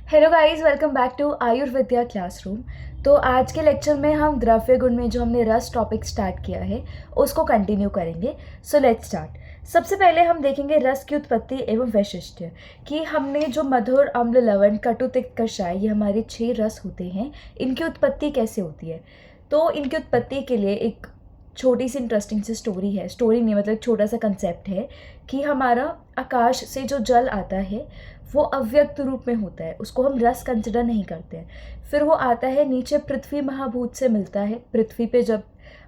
Hello guys, welcome back to Ayurvidya classroom. तो आज के लेक्चर में हम द्रव्य गुण में जो हमने रस टॉपिक स्टार्ट किया है उसको कंटिन्यू करेंगे। So let's start. सबसे पहले हम देखेंगे रस की उत्पत्ति एवं वैशिष्ट्य कि हमने जो मधुर, अम्ल, लवण, कटु, तिक्त, कषाय, ये हमारे 6 रस होते हैं, इनकी उत्पत्ति कैसे होती है। तो इनकी उत्पत्ति के लिए एक छोटी सी इंटरेस्टिंग सी स्टोरी है। स्टोरी नहीं, मतलब एक छोटा सा कंसेप्ट है कि हमारा आकाश से जो जल आता है वो अव्यक्त रूप में होता है, उसको हम रस कंसिडर नहीं करते हैं। फिर वो आता है नीचे पृथ्वी महाभूत से मिलता है। पृथ्वी पे जब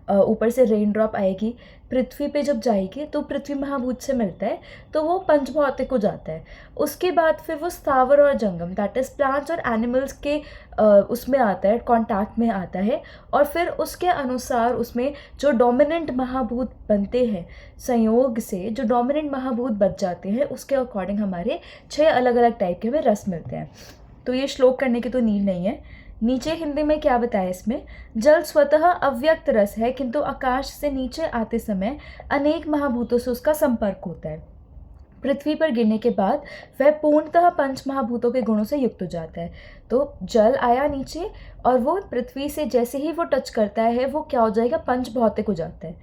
ऊपर से रेन ड्रॉप आएगी, पृथ्वी पे जब जाएगी तो पृथ्वी महाभूत से मिलता है, तो वो पंचभौतिक हो जाता है। उसके बाद फिर वो स्थावर और जंगम, दैट इज प्लांट्स और एनिमल्स के उसमें आता है, कांटेक्ट में आता है। और फिर उसके अनुसार उसमें जो डोमिनेंट महाभूत बनते हैं, संयोग से जो डोमिनेंट महाभूत बच जाते हैं, उसके अकॉर्डिंग हमारे 6 अलग अलग टाइप के हमें रस मिलते हैं। तो ये श्लोक करने की तो नीड नहीं है। नीचे हिंदी में क्या बताया इसमें, जल स्वतः अव्यक्त रस है, किंतु आकाश से नीचे आते समय अनेक महाभूतों से उसका संपर्क होता है। पृथ्वी पर गिरने के बाद वह पूर्णतः पंच महाभूतों के गुणों से युक्त हो जाता है। तो जल आया नीचे और वो पृथ्वी से जैसे ही वो टच करता है वो क्या हो जाएगा, पंच भौतिक हो जाता है।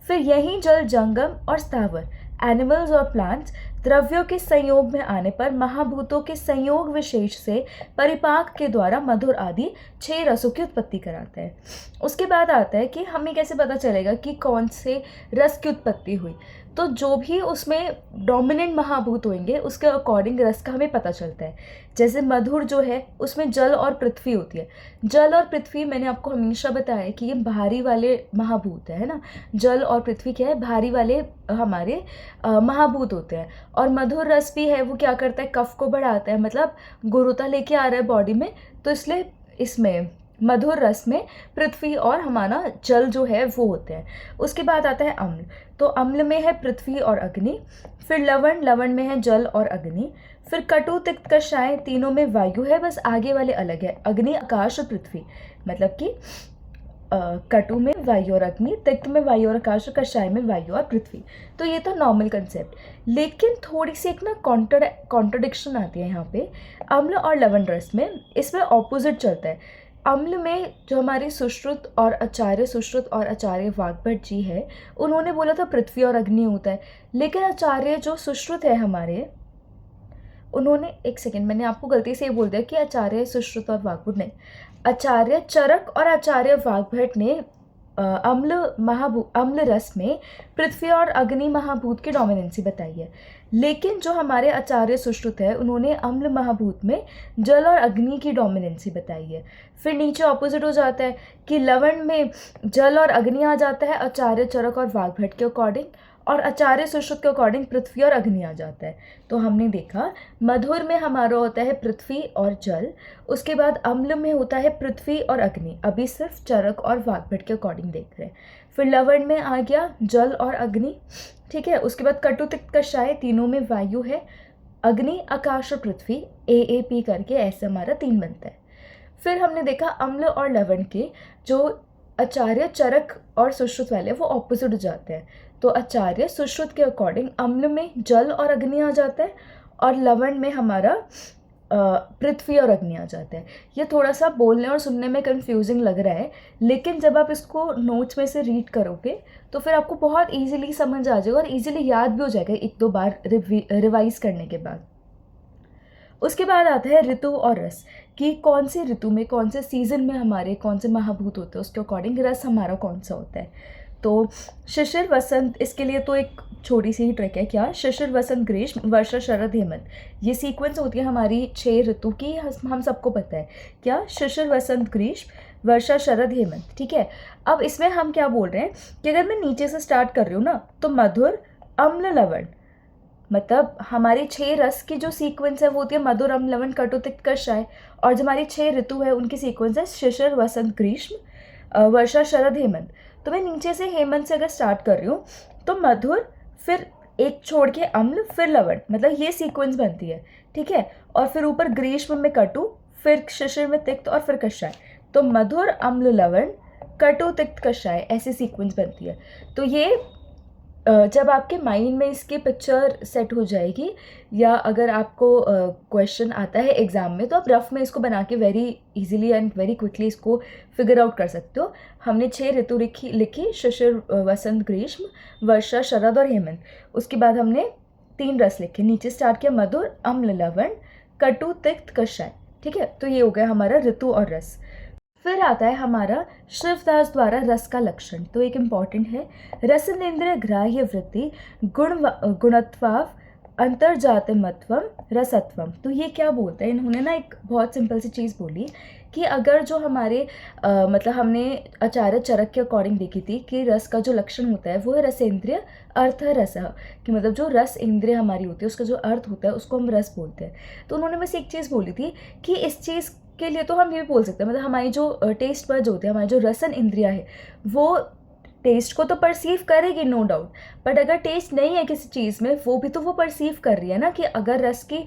फिर यही जल जंगम और स्थावर, एनिमल्स और प्लांट्स, द्रव्यों के संयोग में आने पर महाभूतों के संयोग विशेष से परिपाक के द्वारा मधुर आदि 6 रसों की उत्पत्ति कराता है। उसके बाद आता है कि हमें कैसे पता चलेगा कि कौन से रस की उत्पत्ति हुई। तो जो भी उसमें डोमिनेंट महाभूत होंगे उसके अकॉर्डिंग रस का हमें पता चलता है। जैसे मधुर जो है उसमें जल और पृथ्वी होती है। जल और पृथ्वी मैंने आपको हमेशा बताया कि ये भारी वाले महाभूत है ना। जल और पृथ्वी क्या है, भारी वाले हमारे महाभूत होते हैं। और मधुर रस भी है, वो क्या करता है, कफ को बढ़ाता है, मतलब गुरुता लेके आ रहा है बॉडी में। तो इसलिए इसमें मधुर रस में पृथ्वी और हमारा जल जो है वो होते हैं। उसके बाद आता है अम्ल। तो अम्ल में है पृथ्वी और अग्नि। फिर लवण, लवण में है जल और अग्नि। फिर कटु, तिक्त, कषाय, तीनों में वायु है, बस आगे वाले अलग है, अग्नि, आकाश और पृथ्वी। मतलब कि कटु में वायु और अग्नि, तिक्त में वायु और आकाश और कषाय में वायु और पृथ्वी। तो ये तो नॉर्मल कंसेप्ट। लेकिन थोड़ी सी एक ना कॉन्ट्रडिक्शन आती है यहाँ पे अम्ल और लवण रस में। इसमें ऑपोजिट चलता है। अम्ल में जो हमारे सुश्रुत और आचार्य वाग्भट जी है, उन्होंने बोला था पृथ्वी और अग्नि होता है। लेकिन आचार्य जो सुश्रुत है हमारे, उन्होंने, एक सेकेंड, मैंने आपको गलती से ये बोल दिया कि आचार्य सुश्रुत और वाग्भट नहीं, आचार्य चरक और आचार्य वाग्भट ने अम्ल रस में पृथ्वी और अग्नि महाभूत की डोमिनेंसी बताई है। लेकिन जो हमारे आचार्य सुश्रुत है, उन्होंने अम्ल महाभूत में जल और अग्नि की डोमिनेंसी बताई है। फिर नीचे ऑपोजिट हो जाता है कि लवण में जल और अग्नि आ जाता है आचार्य चरक और वाग्भट के अकॉर्डिंग, और आचार्य सुश्रुत के अकॉर्डिंग पृथ्वी और अग्नि आ जाता है। तो हमने देखा मधुर में हमारा होता है पृथ्वी और जल। उसके बाद अम्ल में होता है पृथ्वी और अग्नि, अभी सिर्फ चरक और वाग्भट के अकॉर्डिंग देख रहे हैं। फिर लवण में आ गया जल और अग्नि, ठीक है। उसके बाद कटु, तिक्त, कषाय, तीनों में वायु है, अग्नि, आकाश और पृथ्वी, AAP करके ऐसे हमारा 3 बनता है। फिर हमने देखा अम्ल और लवण के जो आचार्य चरक और सुश्रुत वाले वो ऑपोजिट हो जाते हैं। तो आचार्य सुश्रुत के अकॉर्डिंग अम्ल में जल और अग्नि आ जाता है, और लवण में हमारा पृथ्वी और अग्नि आ जाता है। ये थोड़ा सा बोलने और सुनने में कंफ्यूजिंग लग रहा है, लेकिन जब आप इसको नोट्स में से रीड करोगे तो फिर आपको बहुत इजीली समझ आ जाएगा और इजीली याद भी हो जाएगा 1-2 बार रिवाइज करने के बाद। उसके बाद आता है ऋतु और रस, कि कौन से ऋतु में, कौन से सीजन में हमारे कौन से महाभूत होते हैं, उसके अकॉर्डिंग रस हमारा कौन सा होता है। तो शिशिर, वसंत, इसके लिए तो एक छोटी सी ही ट्रिक है। क्या, शिशिर, वसंत, ग्रीष्म, वर्षा, शरद, हेमंत, ये सीक्वेंस होती है हमारी 6 ऋतु की, हम सबको पता है। क्या, शिशिर, वसंत, ग्रीष्म, वर्षा, शरद, हेमंत, ठीक है। अब इसमें हम क्या बोल रहे हैं कि अगर मैं नीचे से स्टार्ट कर रही हूँ ना, तो मधुर, अम्ल, लवण, मतलब हमारी 6 रस की जो सीक्वेंस है वो होती है मधुर, अम्ल, लवण, कटु, तिक्त, कषाय। और जो हमारी 6 ऋतु है उनकी सीक्वेंस है शिशिर, वसंत, ग्रीष्म, वर्षा, शरद, हेमंत। तो मैं नीचे से हेमंत से अगर स्टार्ट कर रही हूँ तो मधुर, फिर एक छोड़ के अम्ल, फिर लवण, मतलब ये सीक्वेंस बनती है, ठीक है। और फिर ऊपर ग्रीष्म में कटु, फिर शिशिर में तिक्त और फिर कषाय। तो मधुर, अम्ल, लवण, कटु, तिक्त, कषाय, ऐसी सीक्वेंस बनती है। तो ये जब आपके माइंड में इसकी पिक्चर सेट हो जाएगी, या अगर आपको क्वेश्चन आता है एग्ज़ाम में, तो आप रफ में इसको बना के very easily and very quickly इसको फिगर आउट कर सकते हो। हमने 6 ऋतु लिखी, शिशिर, वसंत, ग्रीष्म, वर्षा, शरद और हेमंत। उसके बाद हमने 3 रस लिखे, नीचे स्टार्ट किया मधुर, अम्ल, लवण, कटु, तिक्त, कषाय। ठीक है, तो ये हो गया हमारा ऋतु और रस। फिर आता है हमारा शिवदास द्वारा रस का लक्षण। तो एक इम्पॉर्टेंट है, रसनेन्द्रिय ग्राह्य वृत्ति, गुणत्वाव, अंतर्जातमत्वम, रसत्वम। तो ये क्या बोलते हैं, इन्होंने ना एक बहुत सिंपल सी चीज़ बोली कि अगर जो हमारे मतलब हमने आचार्य चरक के अकॉर्डिंग देखी थी कि रस का जो लक्षण होता है वो है रसेंद्रिय, अर्थ है रस, कि मतलब जो रस इंद्रिय हमारी होती है उसका जो अर्थ होता है उसको हम रस बोलते हैं। तो उन्होंने बस एक चीज़ बोली थी कि इस चीज़ के लिए तो हम ये भी बोल सकते हैं, मतलब हमारी जो टेस्ट बड्स होते हैं, हमारी जो रसन इंद्रिया है, वो टेस्ट को तो परसीव करेगी नो डाउट, बट अगर टेस्ट नहीं है किसी चीज़ में, वो भी तो वो परसीव कर रही है ना, कि अगर रस की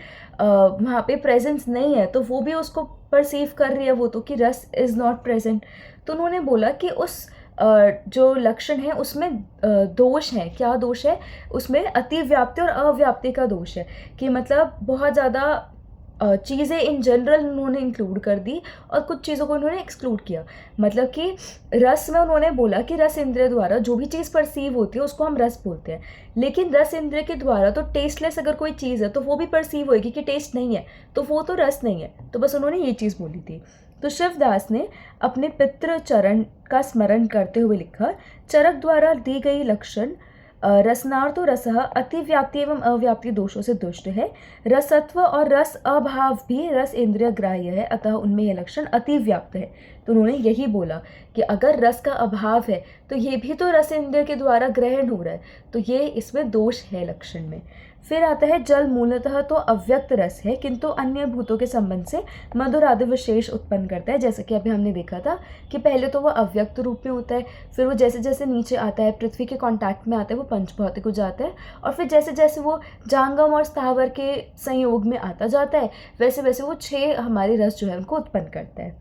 वहाँ पे प्रेजेंस नहीं है तो वो भी उसको परसीव कर रही है वो तो, कि रस इज़ नॉट प्रेजेंट। तो उन्होंने बोला कि उस जो लक्षण है उसमें दोष है। क्या दोष है उसमें? अतिव्याप्ति और अव्याप्ति का दोष है, कि मतलब बहुत ज़्यादा चीज़ें इन जनरल उन्होंने इंक्लूड कर दी और कुछ चीज़ों को उन्होंने एक्सक्लूड किया। मतलब कि रस में उन्होंने बोला कि रस इंद्रिय द्वारा जो भी चीज़ परसीव होती है उसको हम रस बोलते हैं, लेकिन रस इंद्रिय के द्वारा तो टेस्टलेस अगर कोई चीज़ है तो वो भी परसीव होएगी कि टेस्ट नहीं है, तो वो तो रस नहीं है। तो बस उन्होंने ये चीज़ बोली थी। तो शिवदास ने अपने पितृ चरण का स्मरण करते हुए लिखा, चरक द्वारा दी गई लक्षण रसनार्थो रसः अतिव्याप्ति एवं अव्याप्ति दोषों से दुष्ट है। रसत्व और रस अभाव भी रस इंद्रिय ग्राह्य है, अतः उनमें यह लक्षण अतिव्याप्त है। तो उन्होंने यही बोला कि अगर रस का अभाव है तो ये भी तो रस इंद्रिय के द्वारा ग्रहण हो रहा है, तो ये इसमें दोष है लक्षण में। फिर आता है जल मूलतः तो अव्यक्त रस है, किंतु अन्य भूतों के संबंध से मधुर आदि विशेष उत्पन्न करता है। जैसे कि अभी हमने देखा था कि पहले तो वह अव्यक्त रूप में होता है, फिर वो जैसे जैसे नीचे आता है, पृथ्वी के कांटेक्ट में आता है, वो पंचभौतिक हो जाता है, और फिर जैसे जैसे वो जांगम और स्थावर के संयोग में आता जाता है, वैसे वैसे वो 6 हमारे रस जो है उनको उत्पन्न करता है।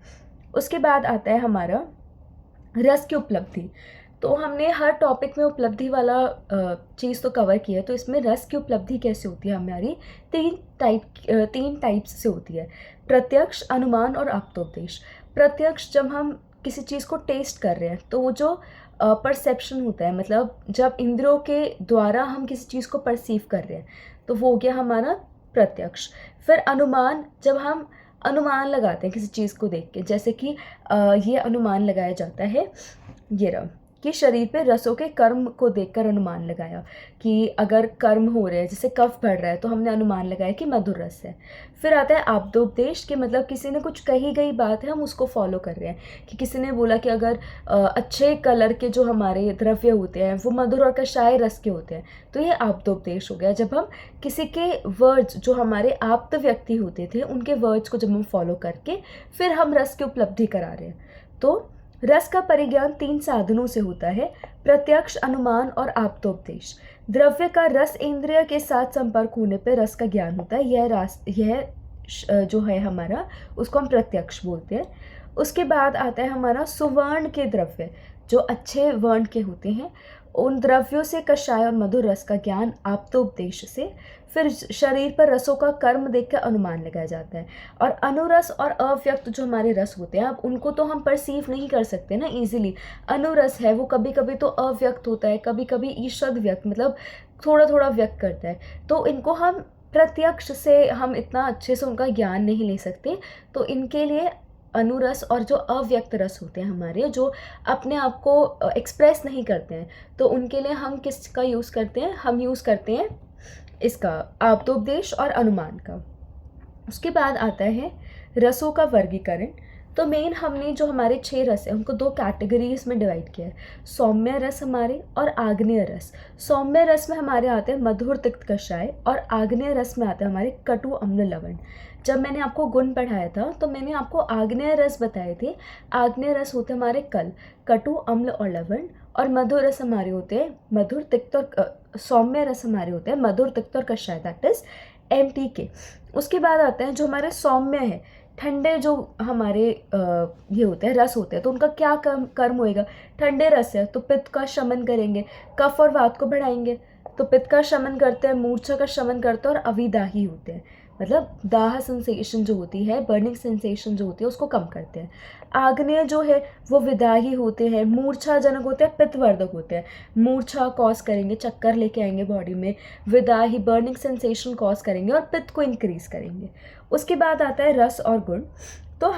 उसके बाद आता है हमारा रस की उपलब्धि। तो हमने हर टॉपिक में उपलब्धि वाला चीज़ तो कवर किया है, तो इसमें रस की उपलब्धि कैसे होती है हमारी? 3 टाइप्स से होती है, प्रत्यक्ष, अनुमान और आप्तोपदेश। प्रत्यक्ष, जब हम किसी चीज़ को टेस्ट कर रहे हैं तो वो जो परसेप्शन होता है, मतलब जब इंद्रियों के द्वारा हम किसी चीज़ को परसीव कर रहे हैं, तो वो हो गया हमारा प्रत्यक्ष। फिर अनुमान, जब हम अनुमान लगाते हैं किसी चीज़ को देख के, जैसे कि ये अनुमान लगाया जाता है, ये रहा कि शरीर पे रसों के कर्म को देखकर अनुमान लगाया कि अगर कर्म हो रहे हैं, जैसे कफ बढ़ रहा है, तो हमने अनुमान लगाया कि मधुर रस है। फिर आता है आप्तोपदेश, के मतलब किसी ने कुछ कही गई बात है, हम उसको फॉलो कर रहे हैं, कि किसी ने बोला कि अगर अच्छे कलर के जो हमारे द्रव्य होते हैं वो मधुर और कषाय रस के होते हैं, तो ये आप्तोपदेश हो गया। जब हम किसी के वर्ड्स, जो हमारे आप्त व्यक्ति होते थे, उनके वर्ड्स को जब हम फॉलो करके फिर हम रस की उपलब्धि करा रहे हैं। तो रस का परिज्ञान 3 साधनों से होता है, प्रत्यक्ष, अनुमान और आप्तोपदेश। द्रव्य का रस इंद्रिय के साथ संपर्क होने पर रस का ज्ञान होता है, यह जो है हमारा, उसको हम प्रत्यक्ष बोलते हैं। उसके बाद आता है हमारा सुवर्ण के द्रव्य, जो अच्छे वर्ण के होते हैं, उन द्रव्यों से कषाय और मधुर रस का ज्ञान आप्तोपदेश से। फिर शरीर पर रसों का कर्म देखकर अनुमान लगाया जाता है। और अनुरस और अव्यक्त जो हमारे रस होते हैं, अब उनको तो हम परसीव नहीं कर सकते ना इजीली। अनुरस है वो कभी कभी तो अव्यक्त होता है, कभी कभी ईषद व्यक्त, मतलब थोड़ा थोड़ा व्यक्त करता है, तो इनको हम प्रत्यक्ष से हम इतना अच्छे से उनका ज्ञान नहीं ले सकते। तो इनके लिए अनुरस और जो अव्यक्त रस होते हैं हमारे, जो अपने आप को एक्सप्रेस नहीं करते हैं, तो उनके लिए हम किसका यूज़ करते हैं? हम यूज़ करते हैं इसका, आप्तोपदेश और अनुमान का। उसके बाद आता है रसों का वर्गीकरण। तो मेन हमने जो हमारे 6 रस हैं उनको 2 कैटेगरीज में डिवाइड किया है, सौम्य रस हमारे और आग्नेय रस। सौम्य रस में हमारे आते हैं मधुर, तिक्त, कषाय, और आग्नेय रस में आते हैं हमारे कटु, अम्ल, लवण। जब मैंने आपको गुण पढ़ाया था तो मैंने आपको आग्नेय रस बताए थे। आग्नेय रस होते हमारे कल, कटु, अम्ल और लवण, और मधुर रस हमारे होते हैं मधुर, तिक्त और सौम्य रस हमारे होते हैं मधुर, तिक्त और कषाय, दैट इज MTK। उसके बाद आते हैं जो हमारे सौम्य है, ठंडे जो हमारे ये होते हैं रस होते हैं, तो उनका क्या कर्म होएगा, ठंडे रस है तो पित्त का शमन करेंगे, कफ और वात को बढ़ाएंगे, तो पित्त का शमन करते हैं, मूर्छा का शमन करते हैं और अविदाही होते हैं, मतलब दाह सेंसेशन जो होती है, बर्निंग सेंसेशन जो होती है उसको कम करते हैं। आग्नेय जो है वो विदाही होते हैं, मूर्छाजनक होते हैं, पित्तवर्धक होते हैं, मूर्छा कॉज करेंगे, चक्कर लेके आएंगे बॉडी में, विदाही बर्निंग सेंसेशन कॉज करेंगे और पित्त को इंक्रीज करेंगे। उसके बाद आता है रस और गुण। तो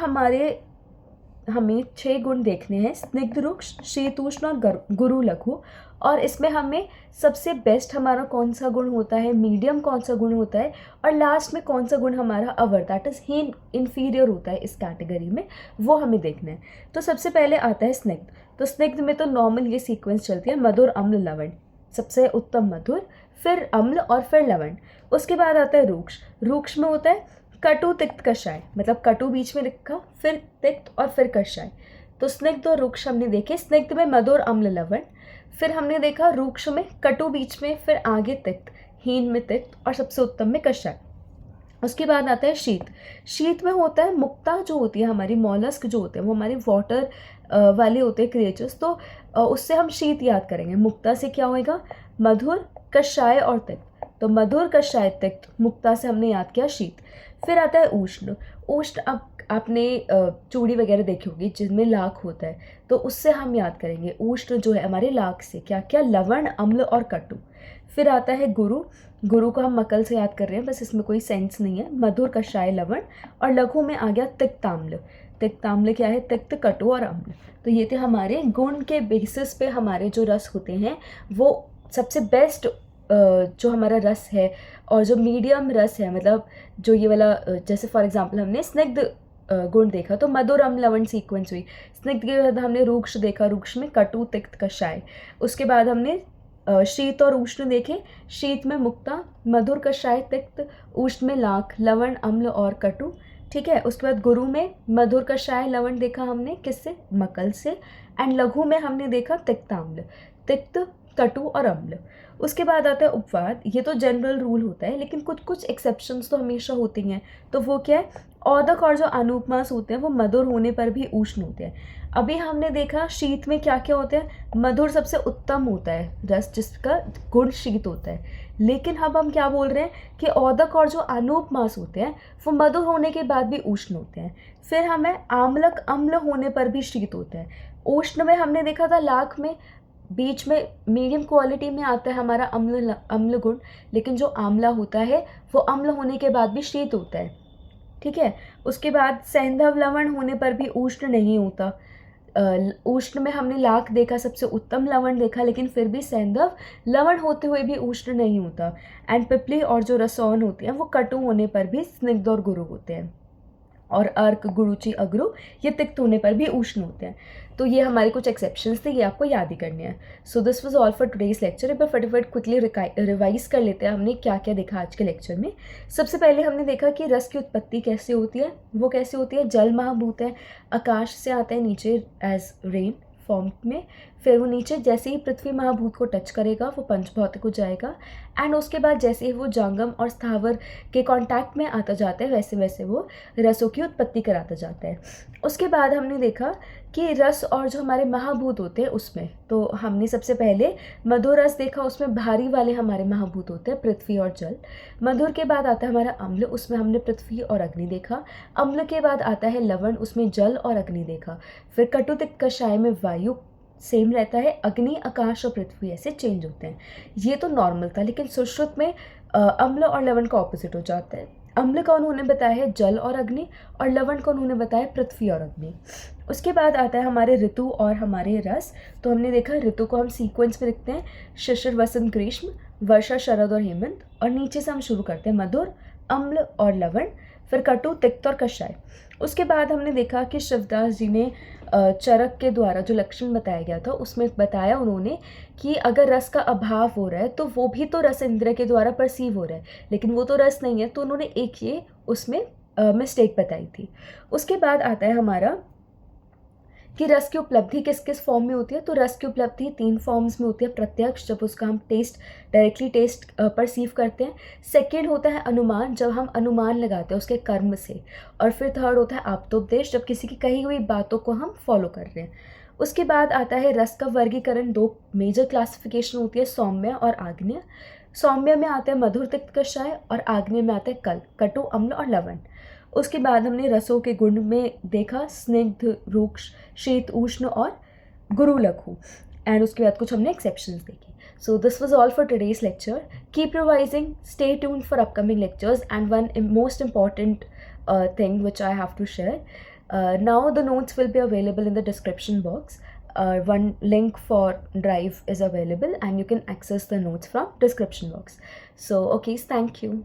हमें 6 गुण देखने हैं, स्निग्ध रुक्ष, शीतोष्ण और गुरु लघु। और इसमें हमें सबसे बेस्ट हमारा कौन सा गुण होता है, मीडियम कौन सा गुण होता है, और लास्ट में कौन सा गुण हमारा अवर दैट इज हीन इन्फीरियर होता है इस कैटेगरी में, वो हमें देखना है। तो सबसे पहले आता है स्निग्ध। तो स्निग्ध में तो नॉर्मल ये सीक्वेंस चलती है, मधुर अम्ल लवण, सबसे उत्तम मधुर, फिर अम्ल और फिर लवण। उसके बाद आता है रूक्ष। रूक्ष में होता है कटु तिक्त कषाय, मतलब कटु बीच में लिखा, फिर तिक्त और फिर कषाय। तो स्निग्ध और रूक्ष हमने देखे, स्निग्ध में मधुर अम्ल लवण, फिर हमने देखा रूक्ष में कटु बीच में, फिर आगे तिक्त, हीन में तिक्त और सबसे उत्तम में कषाय। उसके बाद आता है शीत। शीत में होता है मुक्ता जो होती है हमारी, मॉलस्क जो होते हैं वो हमारे वाटर वाले होते हैं क्रिएचर्स, तो उससे हम शीत याद करेंगे। मुक्ता से क्या होएगा, मधुर, कषाय और तिक्त, तो मधुर, कषाय, तिक्त, मुक्ता से हमने याद किया शीत। फिर आता है उष्ण। उष्ण अब आपने चूड़ी वगैरह देखी होगी जिनमें लाख होता है, तो उससे हम याद करेंगे उष्ण जो है हमारे लाख से क्या क्या, लवण, अम्ल और कटु। फिर आता है गुरु। गुरु को हम मकल से याद कर रहे हैं, बस इसमें कोई सेंस नहीं है, मधुर, कषाय, लवण। और लघु में आ गया तिक्ताम्ल। तिक्ताम्ल क्या है, तिक्त, कटु और अम्ल। तो ये थे हमारे गुण के बेसिस पे हमारे जो रस होते हैं वो सबसे बेस्ट जो हमारा रस है, और जो मीडियम रस है, मतलब जो ये वाला जैसे फॉर एग्जांपल हमने स्निग्ध गुण देखा तो मधुर अम्ल लवण सीक्वेंस हुई। स्निग्ध के बाद हमने रूक्ष देखा, रूक्ष में कटु, तिक्त, कषाय। उसके बाद हमने शीत और उष्ण देखे, शीत में मुक्ता, मधुर, कषाय, तिक्त, उष्ण में लाख, लवण, अम्ल और कटु। ठीक है। उसके बाद गुरु में मधुर, कषाय, लवण देखा हमने, किससे, मकल से। एंड लघु में हमने देखा तिक्ताम्ल, तिक्त, कटु और अम्ल। उसके बाद आता है उपवाद। ये तो जनरल रूल होता है, लेकिन कुछ कुछ एक्सेप्शंस तो हमेशा होती हैं। तो वो क्या है, औदक और जो अनुपमास होते हैं वो मधुर होने पर भी उष्ण होते हैं। अभी हमने देखा शीत में क्या क्या होते हैं, मधुर सबसे उत्तम होता है रस, जिसका गुण शीत होता है। लेकिन अब हम क्या बोल रहे हैं कि औदक और जो अनुपमास होते हैं वो मधुर होने के बाद भी उष्ण होते हैं। फिर हमें आम्लक, अम्ल होने पर भी शीत होता है। उष्ण में हमने देखा था लाख में, बीच में मीडियम क्वालिटी में आता है हमारा अम्ल गुण, लेकिन जो आंवला होता है वो अम्ल होने के बाद भी शीत होता है। ठीक है। उसके बाद सैंधव लवण होने पर भी उष्ण नहीं होता। उष्ण में हमने लाख देखा, सबसे उत्तम लवण देखा, लेकिन फिर भी सैंधव लवण होते हुए भी उष्ण नहीं होता। एंड पिपली और जो रसौन होती हैं वो कटु होने पर भी स्निग्ध और गुरु होते हैं। और अर्क, गुरुचि, अग्रु ये तिक्त होने पर भी उष्ण होते हैं। तो ये हमारे कुछ एक्सेप्शंस थे, ये आपको याद ही करने हैं। So this was all for today's lecture. एक बार फटाफट क्विकली रिवाइज कर लेते हैं हमने क्या क्या देखा आज के लेक्चर में। सबसे पहले हमने देखा कि रस की उत्पत्ति कैसे होती है, वो कैसे होती है, जल महाभूत है, आकाश से आता है नीचे एज रेन फॉर्म में, फिर वो नीचे जैसे ही पृथ्वी महाभूत को टच करेगा वो पंचभौतिक हो जाएगा। एंड उसके बाद जैसे ही वो जांगम और स्थावर के कांटेक्ट में आता जाता है वैसे वैसे वो रसों की उत्पत्ति कराता जाता है। उसके बाद हमने देखा कि रस और जो हमारे महाभूत होते हैं उसमें, तो हमने सबसे पहले मधुर रस देखा, उसमें भारी वाले हमारे महाभूत होते हैं पृथ्वी और जल। मधुर के बाद आता है हमारा अम्ल, उसमें हमने पृथ्वी और अग्नि देखा। अम्ल के बाद आता है लवण, उसमें जल और अग्नि देखा। फिर कटु, तिक्त, कषाय में वायु सेम रहता है, अग्नि, आकाश और पृथ्वी ऐसे चेंज होते हैं। ये तो नॉर्मल था, लेकिन सुश्रुत में अम्ल और लवण का ऑपोजिट हो जाता है। अम्ल का उन्होंने बताया है जल और अग्नि, और लवण का उन्होंने बताया पृथ्वी और अग्नि। उसके बाद आता है हमारे ऋतु और हमारे रस। तो हमने देखा ऋतु को हम सीक्वेंस में लिखते हैं, शिशिर, वसंत, ग्रीष्म, वर्षा, शरद और हेमंत। और नीचे से हम शुरू करते हैं मधुर, अम्ल और लवण, फिर कटु, तिक्त और कषाय। उसके बाद हमने देखा कि शिवदास जी ने चरक के द्वारा जो लक्षण बताया गया था उसमें बताया उन्होंने कि अगर रस का अभाव हो रहा है तो वो भी तो रस इंद्रिय के द्वारा परसीव हो रहा है, लेकिन वो तो रस नहीं है, तो उन्होंने एक ये उसमें मिस्टेक बताई थी। उसके बाद आता है हमारा कि रस की उपलब्धि किस किस फॉर्म में होती है। तो रस की उपलब्धि 3 फॉर्म्स में होती है। प्रत्यक्ष, जब उसका हम डायरेक्टली टेस्ट परसीव करते हैं। सेकेंड होता है अनुमान, जब हम अनुमान लगाते हैं उसके कर्म से। और फिर थर्ड होता है आप्तोपदेश, जब किसी की कही हुई बातों को हम फॉलो कर रहे हैं। उसके बाद आता है रस का वर्गीकरण। 2 मेजर क्लासिफिकेशन होती है, सौम्य और आग्नेय। सौम्य में आता है मधुर, तिक्त, कषाय, और आग्नेय में आता है कल, कटु, अम्ल और लवण। उसके बाद हमने रसों के गुण में देखा स्निग्ध, रुक्ष, शीत, उष्ण और गुरु, लघु। एंड उसके बाद कुछ हमने एक्सेप्शंस देखे। So this was all for today's lecture. Keep revising, stay tuned for upcoming lectures, and one most important thing which I have to share. Now the notes will be available in the description box. One link for Drive is available and you can access the notes from description box. So okay, thank you.